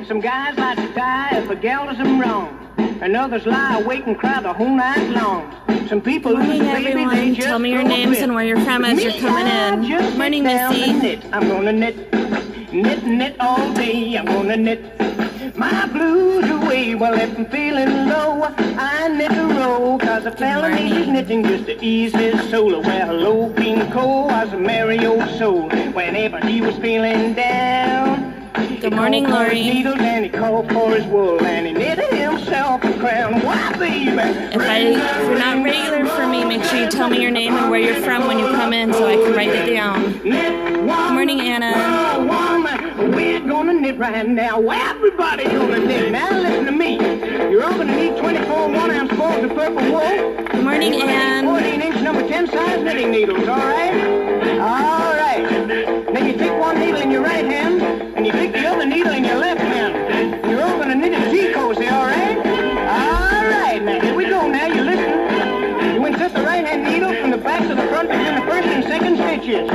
Some guys like to die if a gal does them wrong, and others lie awake and cry the whole night long. Some people Good morning, everyone. Tell me your names and where you're from as you're coming in. Good morning, Missy. I'm gonna knit all day. I'm gonna knit my blues away. Well, if I'm feeling low, I knit a row, 'cause a fella needs knitting just to ease his soul. Well, low King Cole was a merry old soul whenever he was feeling down. Good morning, Lori. Needles and he called for his wool and he knitted himself a crown. Why, baby? If you're not regular for me, make sure you tell me your name and where you're from when you come in so I can write it down. Good morning, Anna. We're gonna knit right now. Everybody's gonna knit. Now listen to me. You're all gonna need 24 1-ounce balls of purple wool. Good morning, Ann. 14-inch number 10 size knitting needles. All right. All right. Then you take one needle in your right hand and you take the other needle in your left hand. You're all gonna knit a G-cozy. All right. All right. Now here we go. Now you listen. You insert the right hand needle from the back to the front between the first and second stitches.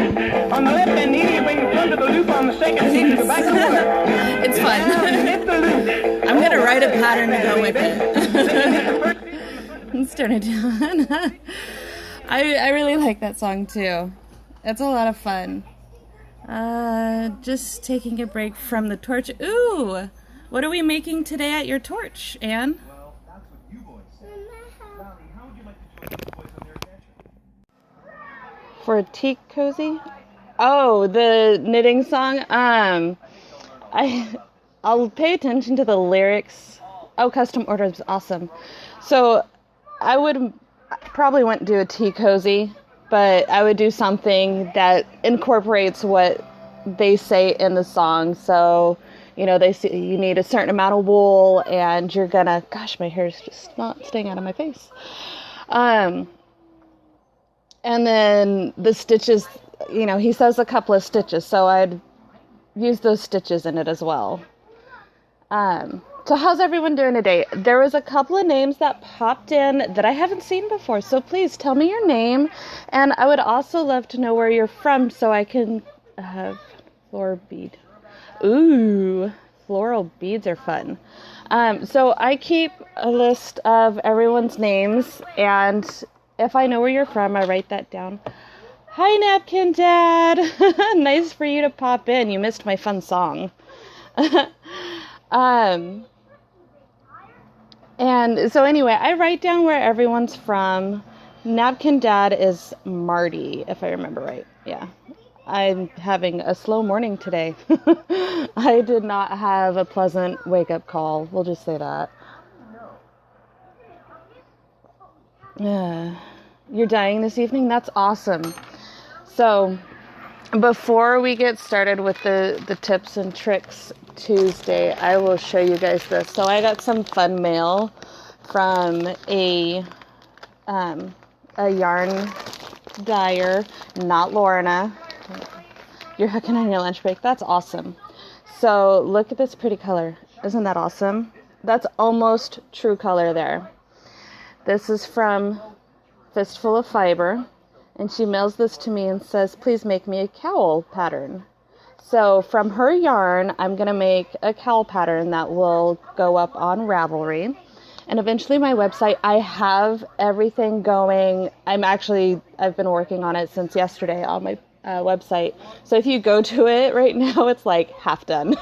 On the left hand needle, you bring the front of the loop on the second stitch to the back of the work. It's fun. Knit the loop. I'm going to write a pattern to go with it. Let's turn it down. I really like that song too. It's a lot of fun. Just taking a break from the torch. Ooh! What are we making today at your torch, Anne? For a tea cozy? Oh, the knitting song? I'll pay attention to the lyrics. Oh, custom order is awesome. So I probably wouldn't do a tea cozy, but I would do something that incorporates what they say in the song. So, you know, they say you need a certain amount of wool and you're gonna, gosh, my hair's just not staying out of my face. And then the stitches, you know, he says a couple of stitches, so I'd use those stitches in it as well. So how's everyone doing today? There was a couple of names that popped in that I haven't seen before, so please tell me your name. And I would also love to know where you're from so I can have floral bead. Ooh, floral beads are fun. So I keep a list of everyone's names, and if I know where you're from, I write that down. Hi, Napkin Dad. Nice for you to pop in. You missed my fun song. And so anyway, I write down where everyone's from. Napkin Dad is Marty, if I remember right. Yeah. I'm having a slow morning today. I did not have a pleasant wake-up call. We'll just say that. You're dying this evening? That's awesome. So, before we get started with the tips and tricks Tuesday, I will show you guys this. So, I got some fun mail from a yarn dyer, not Lorna. You're hooking on your lunch break. That's awesome. So, look at this pretty color. Isn't that awesome? That's almost true color there. This is from Fistful of Fiber, and she mails this to me and says, please make me a cowl pattern. So from her yarn, I'm going to make a cowl pattern that will go up on Ravelry. And eventually my website, I have everything going. I've been working on it since yesterday on my website. So if you go to it right now, it's like half done.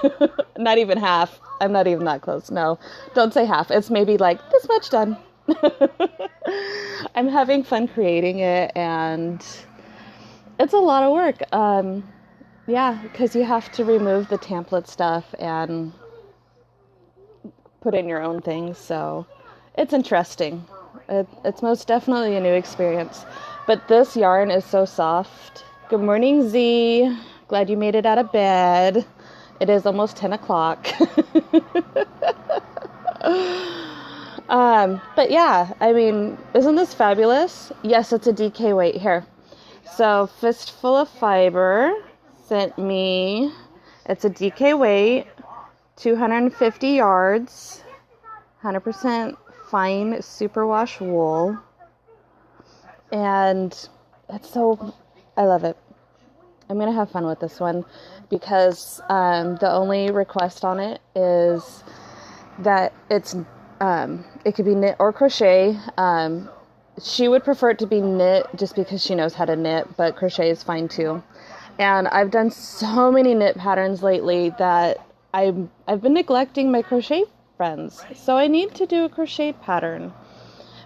Not even half. I'm not even that close. No, don't say half. It's maybe like this much done. I'm having fun creating it, and it's a lot of work. Yeah, because you have to remove the template stuff and put in your own things, so it's interesting. It's most definitely a new experience, but this yarn is so soft. Good morning, Z. Glad you made it out of bed. It is almost 10 o'clock. But yeah, I mean, isn't this fabulous? Yes, it's a DK weight here. So Fistful of Fiber sent me, it's a DK weight, 250 yards, 100% fine superwash wool. And I love it. I'm going to have fun with this one because the only request on it is that it could be knit or crochet. She would prefer it to be knit just because she knows how to knit, but crochet is fine too. And I've done so many knit patterns lately that I've been neglecting my crochet friends. So I need to do a crochet pattern.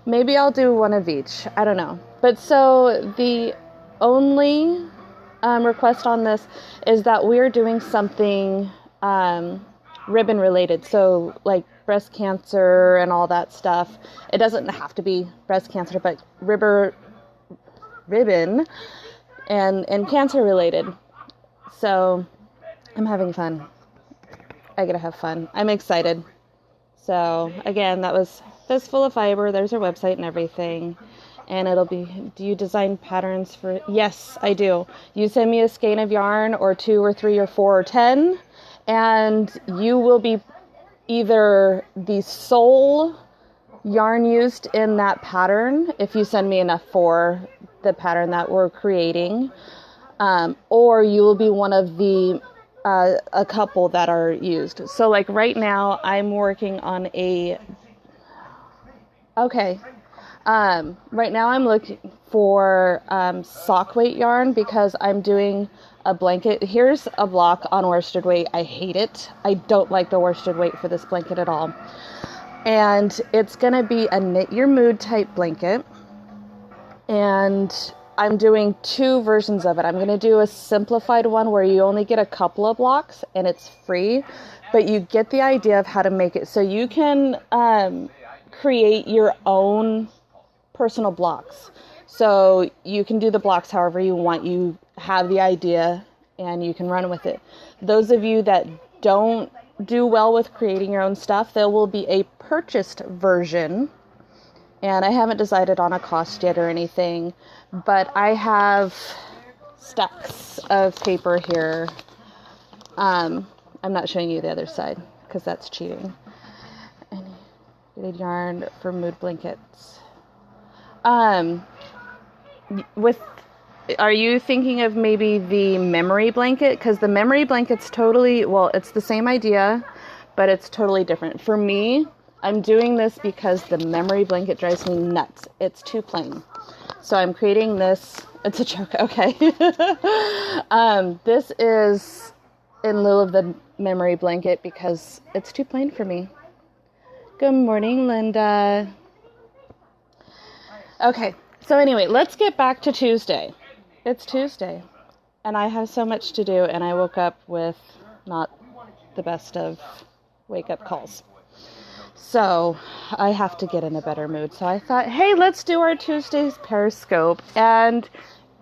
Maybe I'll do one of each. I don't know. But so the only request on this is that we're doing something ribbon related. So like breast cancer and all that stuff. It doesn't have to be breast cancer, but ribbon and cancer related. So I'm having fun. I gotta have fun. I'm excited. So again, that was Fistful of Fiber. There's our website and everything. And it'll be, do you design patterns for, yes, I do. You send me a skein of yarn or 2 or 3 or 4 or 10, and you will be either the sole yarn used in that pattern, if you send me enough for the pattern that we're creating, or you will be one of the a couple that are used. So like right now I'm working on right now I'm looking for sock weight yarn because I'm doing a blanket. Here's a block on worsted weight. I hate it. I don't like the worsted weight for this blanket at all. And it's going to be a knit your mood type blanket. And I'm doing 2 versions of it. I'm going to do a simplified one where you only get a couple of blocks and it's free, but you get the idea of how to make it. So you can create your own personal blocks. So you can do the blocks however you want. You have the idea and you can run with it. Those of you that don't do well with creating your own stuff, there will be a purchased version. And I haven't decided on a cost yet or anything, but I have stacks of paper here. I'm not showing you the other side because that's cheating. And knitted yarn for mood blankets. Are you thinking of maybe the memory blanket? Because the memory blanket's totally, well, it's the same idea, but it's totally different. For me, I'm doing this because the memory blanket drives me nuts. It's too plain. So I'm creating this. It's a joke. Okay. This is in lieu of the memory blanket because it's too plain for me. Good morning, Linda. Okay. So anyway, let's get back to Tuesday. It's Tuesday and I have so much to do and I woke up with not the best of wake-up calls. So I have to get in a better mood. So I thought, hey, let's do our Tuesday's Periscope. And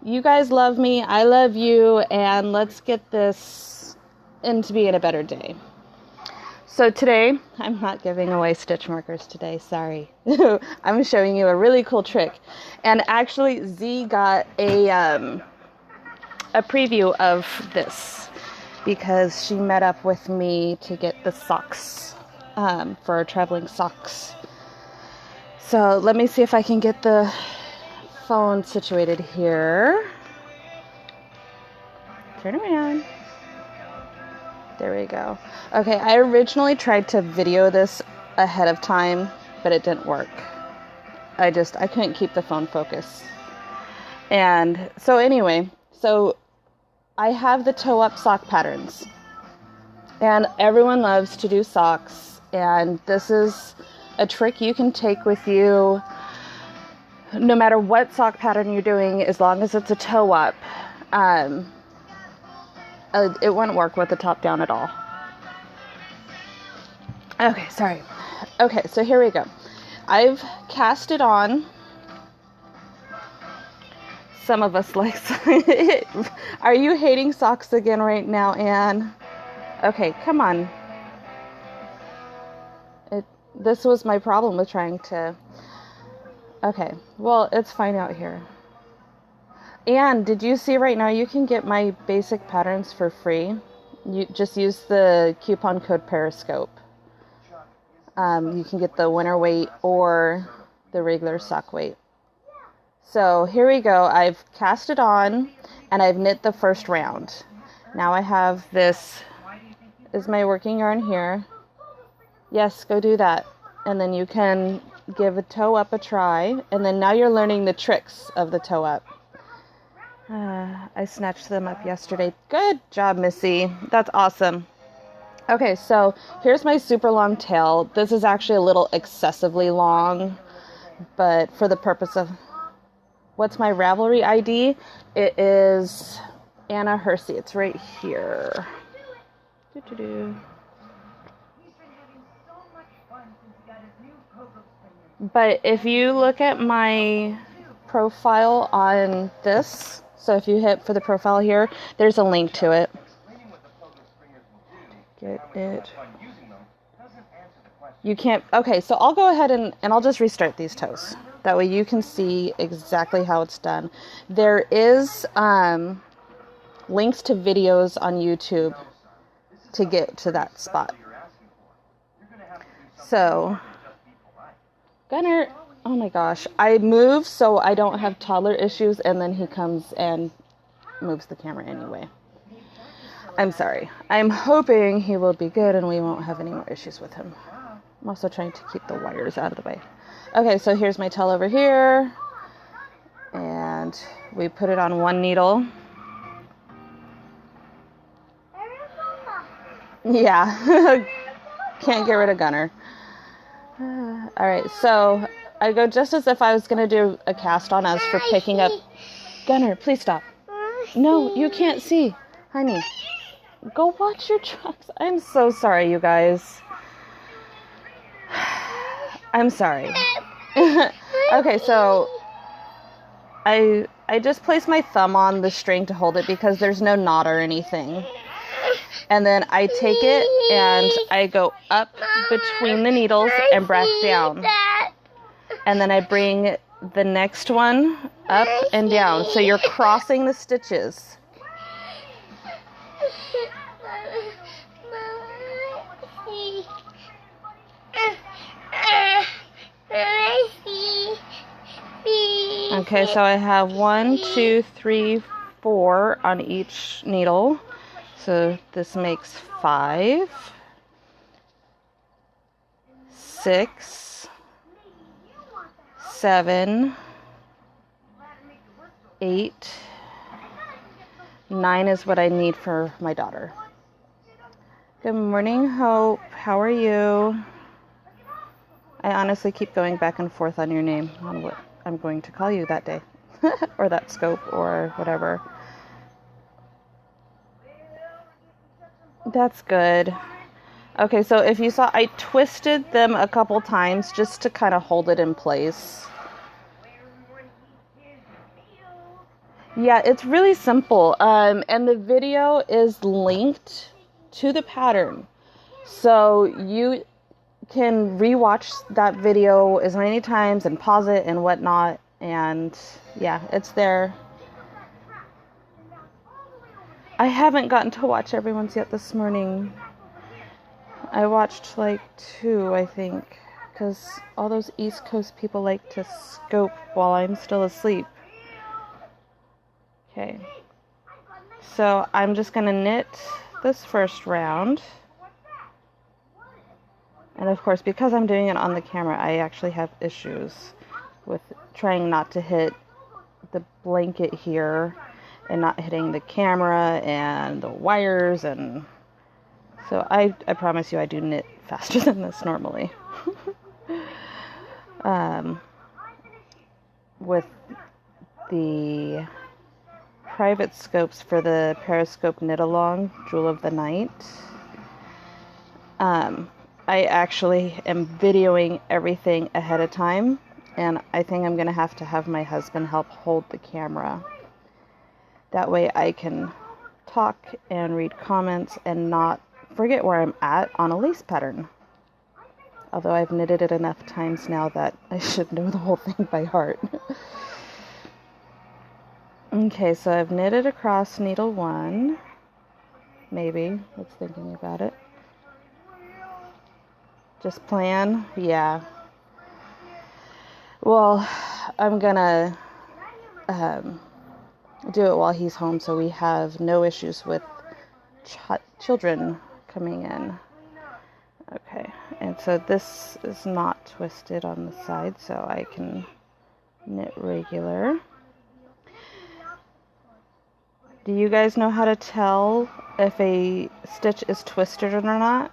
you guys love me. I love you. And let's get this into being a better day. So today, I'm not giving away stitch markers today. Sorry. I'm showing you a really cool trick. And actually, Z got a preview of this because she met up with me to get the socks. For our traveling socks. So let me see if I can get the phone situated here. Turn around. There we go. Okay, I originally tried to video this ahead of time, but it didn't work. I couldn't keep the phone focus. And so anyway, so I have the toe up sock patterns. And everyone loves to do socks. And this is a trick you can take with you no matter what sock pattern you're doing, as long as it's a toe up. It wouldn't work with the top down at all. Okay, sorry. Okay, so here we go. I've cast it on. Some of us like... Are you hating socks again right now, Anne? Okay, come on. This was my problem with trying to... Okay, well, it's fine out here. And did you see right now you can get my basic patterns for free? You just use the coupon code Periscope. You can get the winter weight or the regular sock weight. So here we go. I've cast it on and I've knit the first round. Now I have this is my working yarn here. Yes, go do that. And then you can give a toe up a try. And then now you're learning the tricks of the toe up. I snatched them up yesterday. Good job, Missy. That's awesome. Okay, so here's my super long tail. This is actually a little excessively long, but for the purpose of... What's my Ravelry ID? It is Anna Hersey. It's right here. But if you look at my profile on this, so if you hit for the profile here, there's a link to it. Get it. You can't... Okay, so I'll go ahead and I'll just restart these toes. That way you can see exactly how it's done. There is links to videos on YouTube to get to that spot. So, Gunner, oh my gosh. I move so I don't have toddler issues, and then he comes and moves the camera anyway. I'm sorry. I'm hoping he will be good and we won't have any more issues with him. I'm also trying to keep the wires out of the way. Okay, so here's my tail over here. And we put it on one needle. Yeah. Can't get rid of Gunner. Alright, so I go just as if I was going to do a cast on as for picking up... Gunner, please stop. No, you can't see. Honey. Go watch your trucks. I'm so sorry, you guys. I'm sorry. Okay, so I just place my thumb on the string to hold it because there's no knot or anything. And then I take it and I go up between the needles and back down. And then I bring the next one up and down. So you're crossing the stitches. Okay, so I have 1, 2, 3, 4 on each needle. So this makes 5, 6, 7, 8, 9 is what I need for my daughter. Good morning, Hope. How are you? I honestly keep going back and forth on your name, on what I'm going to call you that day. Or that scope, or whatever. That's good. Okay, so if you saw, I twisted them a couple times just to kind of hold it in place. Yeah, it's really simple. And the video is linked to the pattern. So you can rewatch that video as many times and pause it and whatnot. And yeah, it's there. I haven't gotten to watch everyone's yet this morning. I watched like 2, I think, because all those East Coast people like to scope while I'm still asleep. Okay, so I'm just going to knit this first round. And of course, because I'm doing it on the camera, I actually have issues with trying not to hit the blanket here and not hitting the camera and the wires. And so I promise you I do knit faster than this normally. With the private scopes for the Periscope Knit Along Jewel of the Night, I actually am videoing everything ahead of time, and I think I'm going to have my husband help hold the camera. That way I can talk and read comments and not forget where I'm at on a lace pattern. Although I've knitted it enough times now that I should know the whole thing by heart. Okay, so I've knitted across needle 1. Maybe. Let's thinking about it. Just plan? Yeah. Well, I'm gonna do it while he's home, so we have no issues with children coming in. Okay, and so this is not twisted on the side, so I can knit regular. Do you guys know how to tell if a stitch is twisted or not?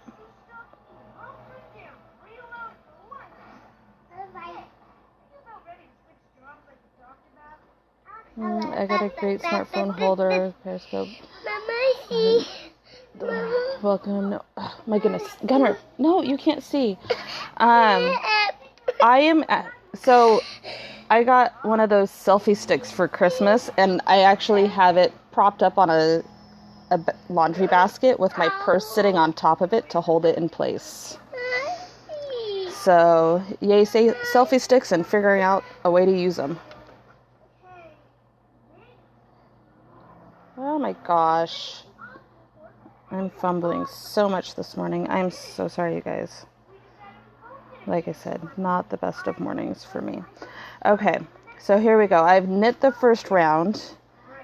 I got a great smartphone holder, Periscope. Welcome. No, oh, my goodness, Gunner. No, you can't see. So I got one of those selfie sticks for Christmas, and I actually have it propped up on a laundry basket with my purse sitting on top of it to hold it in place. So, yay, say selfie sticks and figuring out a way to use them. Oh my gosh. I'm fumbling so much this morning. I'm so sorry, you guys. Like I said, not the best of mornings for me. Okay, so here we go. I've knit the first round.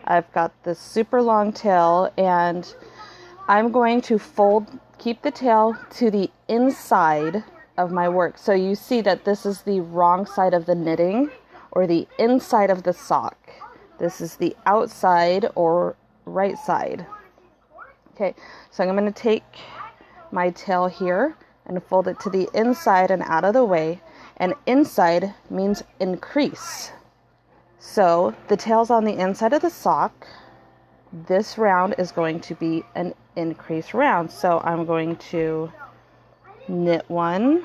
I've got this super long tail, and I'm going to keep the tail to the inside of my work. So you see that this is the wrong side of the knitting, or the inside of the sock. This is the outside or right side. Okay, so I'm going to take my tail here and fold it to the inside and out of the way. And inside means increase. So the tail's on the inside of the sock. This round is going to be an increase round. So I'm going to knit one.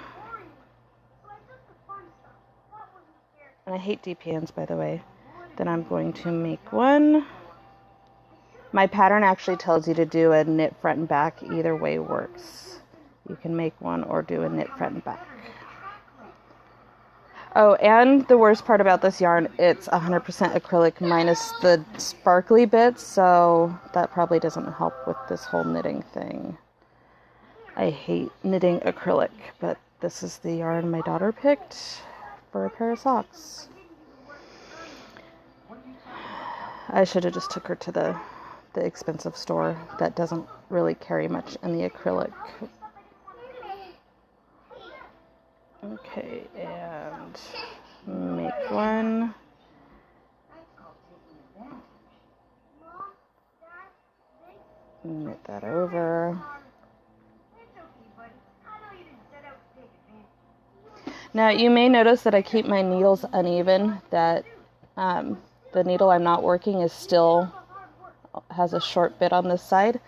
And I hate DPNs, by the way. Then I'm going to make one. My pattern actually tells you to do a knit front and back. Either way works. You can make one or do a knit front and back. Oh, and the worst part about this yarn, it's 100% acrylic minus the sparkly bits, so that probably doesn't help with this whole knitting thing. I hate knitting acrylic, but this is the yarn my daughter picked for a pair of socks. I should have just took her to the expensive store that doesn't really carry much in the acrylic. Okay, and make one. Knit that over. Now you may notice that I keep my needles uneven, that the needle I'm not working is still has a short bit on this side.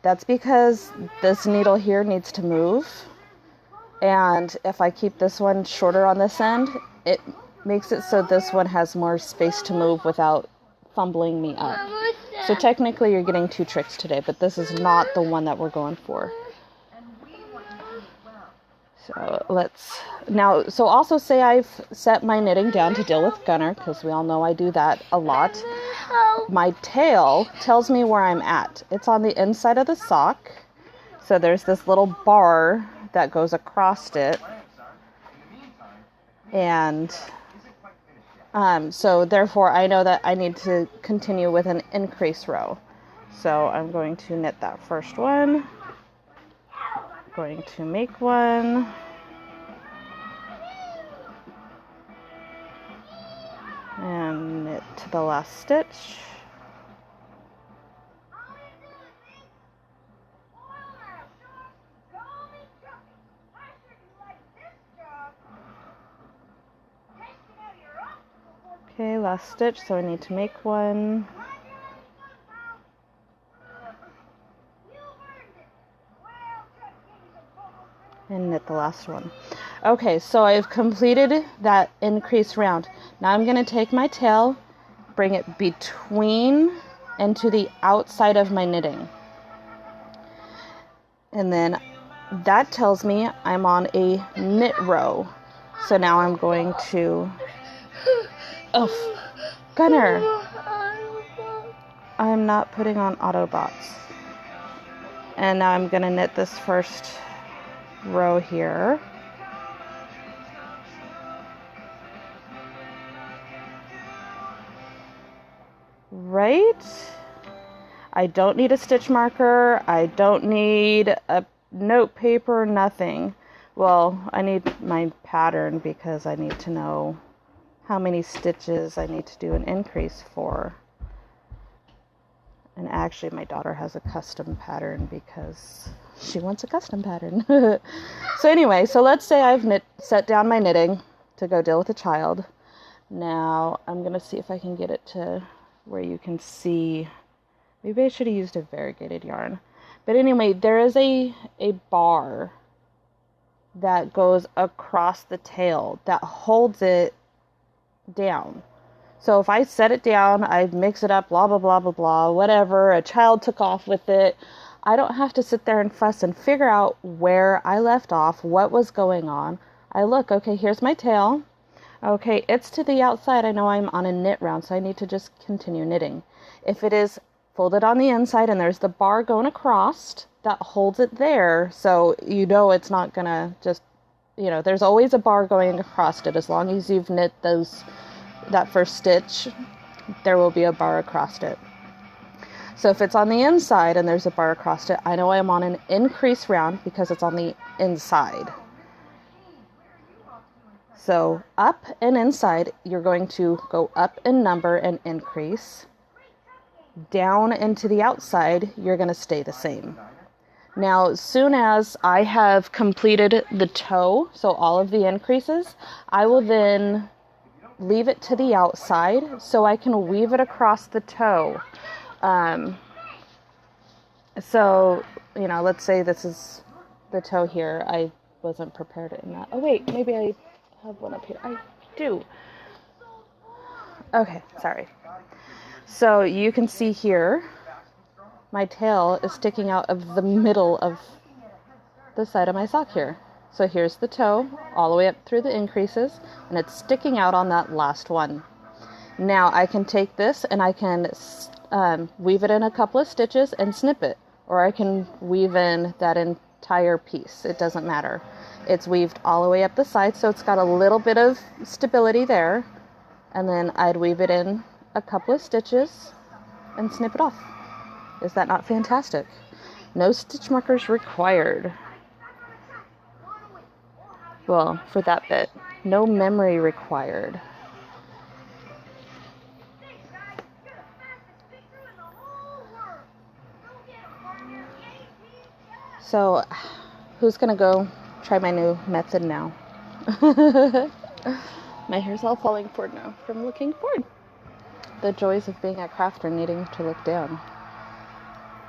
That's because this needle here needs to move, and if I keep this one shorter on this end, it makes it so this one has more space to move without fumbling me up. So technically you're getting two tricks today, but this is not the one that we're going for. So also say I've set my knitting down to deal with Gunner, because we all know I do that a lot. My tail tells me where I'm at. It's on the inside of the sock. So there's this little bar that goes across it. And so therefore I know that I need to continue with an increase row. So I'm going to knit that first one. Going to make one. And knit to the last stitch. Okay, last stitch, so I need to make one. And knit the last one. Okay, so I've completed that increase round. Now I'm going to take my tail, bring it between and to the outside of my knitting. And then that tells me I'm on a knit row. So now I'm going to... Oh, Gunner! I'm not putting on Autobots. And now I'm going to knit this first row here. right? I don't need a stitch marker. I don't need a note paper, nothing. Well, I need my pattern because I need to know how many stitches I need to do an increase for. And actually, my daughter has a custom pattern because she wants a custom pattern. So anyway, so let's say I've set down my knitting to go deal with a child. Now, I'm going to see if I can get it to where you can see. Maybe I should have used a variegated yarn. But anyway, there is a bar that goes across the tail that holds it down. So if I set it down, I mix it up, blah, blah, blah, blah, blah, whatever, a child took off with it, I don't have to sit there and fuss and figure out where I left off, what was going on. I look, okay, here's my tail. Okay, it's to the outside. I know I'm on a knit round, so I need to just continue knitting. If it is folded on the inside and there's the bar going across, that holds it there, so you know it's not gonna just, there's always a bar going across it. As long as you've knit that first stitch, there will be a bar across it. So if it's on the inside and there's a bar across it, I know I'm on an increase round because it's on the inside. So up and inside, you're going to go up in number and increase. Down into the outside, you're going to stay the same. Now, as soon as I have completed the toe, so all of the increases, I will then leave it to the outside so I can weave it across the toe. So, let's say this is the toe here. I wasn't prepared in that. Oh, wait, maybe I have one up here. I do. Okay, sorry. So you can see here, my tail is sticking out of the middle of the side of my sock here. So here's the toe all the way up through the increases, and it's sticking out on that last one. Now I can take this and I can weave it in a couple of stitches and snip it, or I can weave in that entire piece. It doesn't matter. It's weaved all the way up the side, so it's got a little bit of stability there, and then I'd weave it in a couple of stitches and snip it off. Is that not fantastic? No stitch markers required. Well, for that bit, no memory required. So, who's gonna go try my new method now? My hair's all falling forward now from looking forward. The joys of being at craft are needing to look down.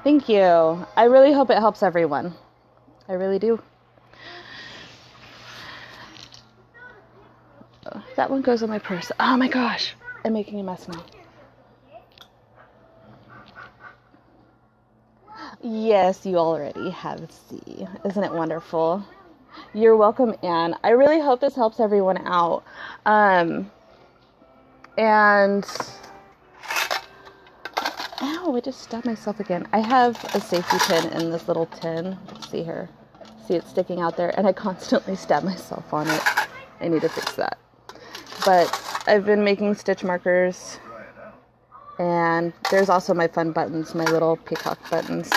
Thank you. I really hope it helps everyone. I really do. That one goes in my purse. Oh my gosh. I'm making a mess now. Yes, you already have C. Isn't it wonderful? You're welcome, Anne. I really hope this helps everyone out. And ow, I just stabbed myself again. I have a safety pin in this little tin. See here. See it sticking out there, and I constantly stab myself on it. I need to fix that. But I've been making stitch markers, and there's also my fun buttons, my little peacock buttons.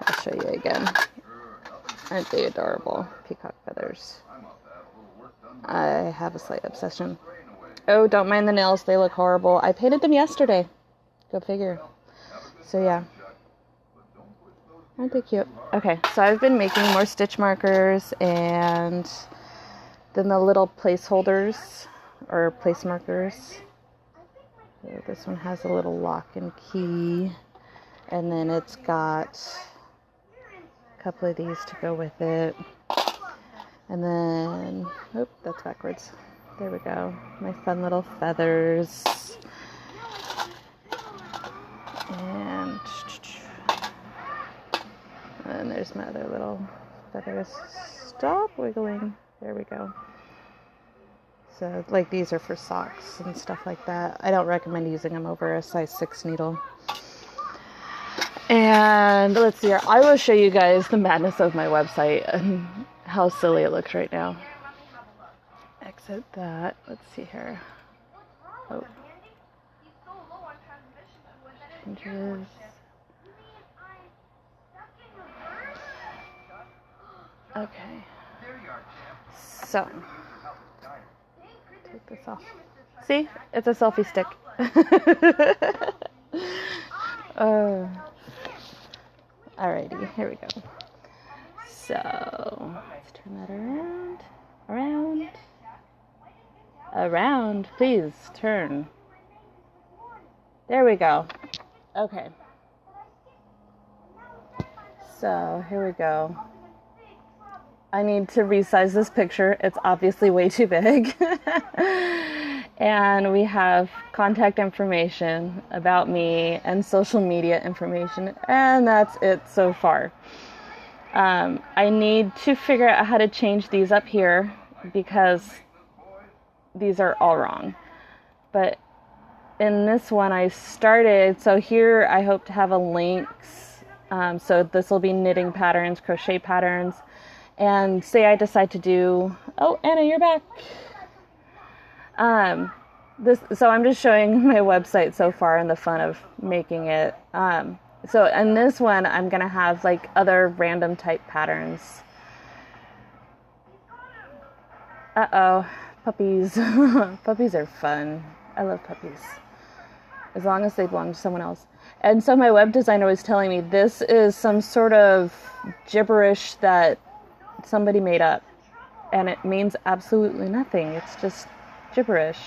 I'll show you again. Aren't they adorable? Peacock feathers. I have a slight obsession. Oh, don't mind the nails. They look horrible. I painted them yesterday. Go figure. So yeah. Aren't they cute? Okay, so I've been making more stitch markers, and then the little placeholders or place markers. So this one has a little lock and key, and then it's got a couple of these to go with it. And then, oh, that's backwards. There we go. My fun little feathers. And there's my other little feathers. Stop wiggling. There we go. So, like, these are for socks and stuff like that. I don't recommend using them over a size 6 needle. And let's see here. I will show you guys the madness of my website and how silly it looks right now. Exit that. Let's see here. Oh. changes. Okay. So, take this off. See? It's a selfie stick. Alrighty, here we go. So, let's turn that around, please, turn. There we go. Okay. So, here we go. I need to resize this picture. It's obviously way too big. And we have contact information about me and social media information, and that's it so far. I need to figure out how to change these up here because these are all wrong. But in this one I started, so here I hope to have a links. So this will be knitting patterns, crochet patterns. And say I decide to do, oh, Anna, you're back. So I'm just showing my website so far and the fun of making it. So in this one, I'm going to have like other random type patterns. Uh-oh, puppies. Puppies are fun. I love puppies. As long as they belong to someone else. And so my web designer was telling me this is some sort of gibberish that somebody made up, and it means absolutely nothing. It's just gibberish.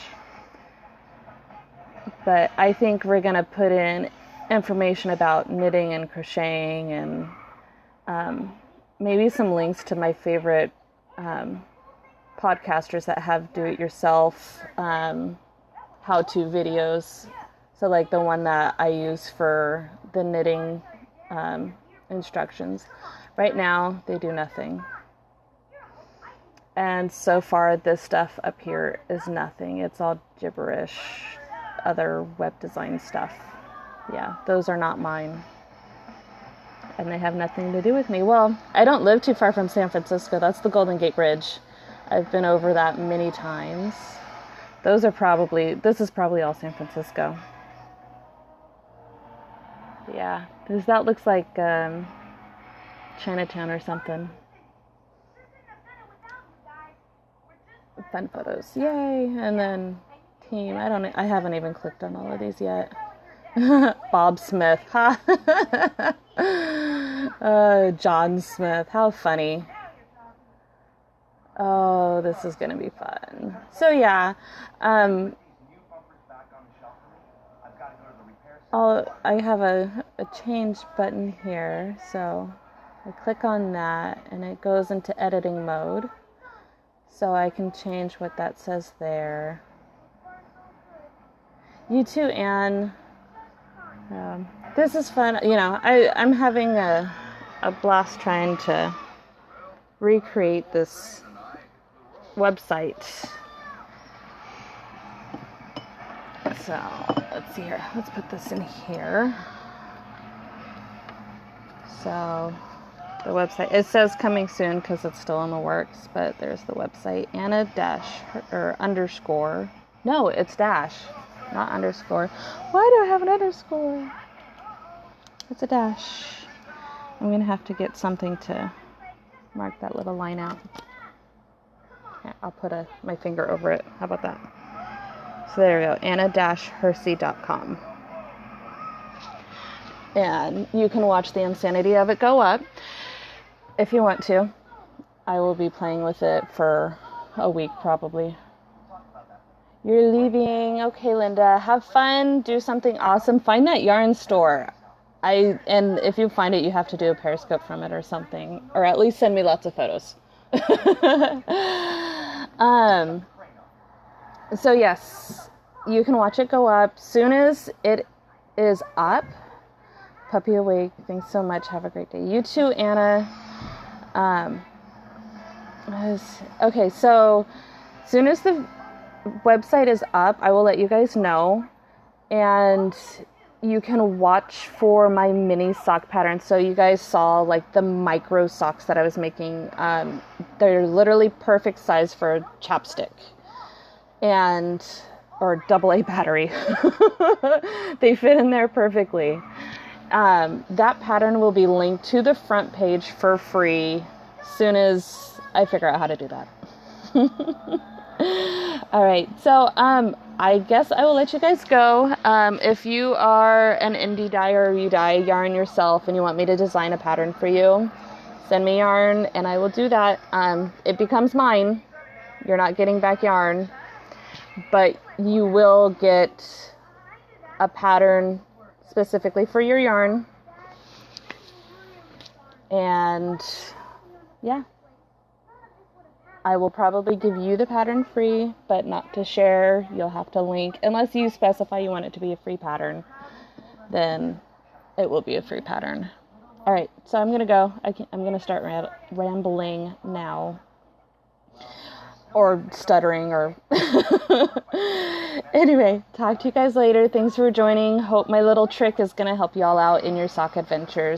But I think we're gonna put in information about knitting and crocheting, and maybe some links to my favorite podcasters that have do-it-yourself how-to videos. So like the one that I use for the knitting instructions. Right now they do nothing. And so far, this stuff up here is nothing. It's all gibberish, other web design stuff. Yeah, those are not mine. And they have nothing to do with me. Well, I don't live too far from San Francisco. That's the Golden Gate Bridge. I've been over that many times. This is probably all San Francisco. Yeah, because that looks like Chinatown or something. Fun photos, yay! And then team. I haven't even clicked on all of these yet. Bob Smith, ha! John Smith, how funny! Oh, this is gonna be fun. So yeah, I have a change button here, so I click on that, and it goes into editing mode. So I can change what that says there. You too, Anne. This is fun. You know, I'm having a blast trying to recreate this website. So let's see here. Let's put this in here. So the website, it says coming soon because it's still in the works, but there's the website. _. No, it's dash, not underscore. Why do I have an underscore? It's a dash. I'm gonna have to get something to mark that little line out. Yeah, I'll put my finger over it. How about that? So there we go, AnnaHersey.com. And you can watch the insanity of it go up if you want to. I will be playing with it for a week probably. You're leaving. Okay, Linda. Have fun. Do something awesome. Find that yarn store. And if you find it, you have to do a Periscope from it or something. Or at least send me lots of photos. So yes, you can watch it go up. Soon as it is up, Puppy Awake, thanks so much. Have a great day. You too, Anna. Okay, so as soon as the website is up, I will let you guys know. And you can watch for my mini sock patterns. So you guys saw like the micro socks that I was making. They're literally perfect size for a chapstick. And or AA battery. They fit in there perfectly. That pattern will be linked to the front page for free as soon as I figure out how to do that. All right, so I guess I will let you guys go. If you are an indie dyer or you dye yarn yourself and you want me to design a pattern for you, send me yarn and I will do that. It becomes mine. You're not getting back yarn, but you will get a pattern specifically for your yarn. And yeah, I will probably give you the pattern free, but not to share. You'll have to link, unless you specify you want it to be a free pattern, then it will be a free pattern. All right, so I'm going to go. I'm going to start rambling now. Or stuttering, or... Anyway, talk to you guys later. Thanks for joining. Hope my little trick is going to help you all out in your sock adventures.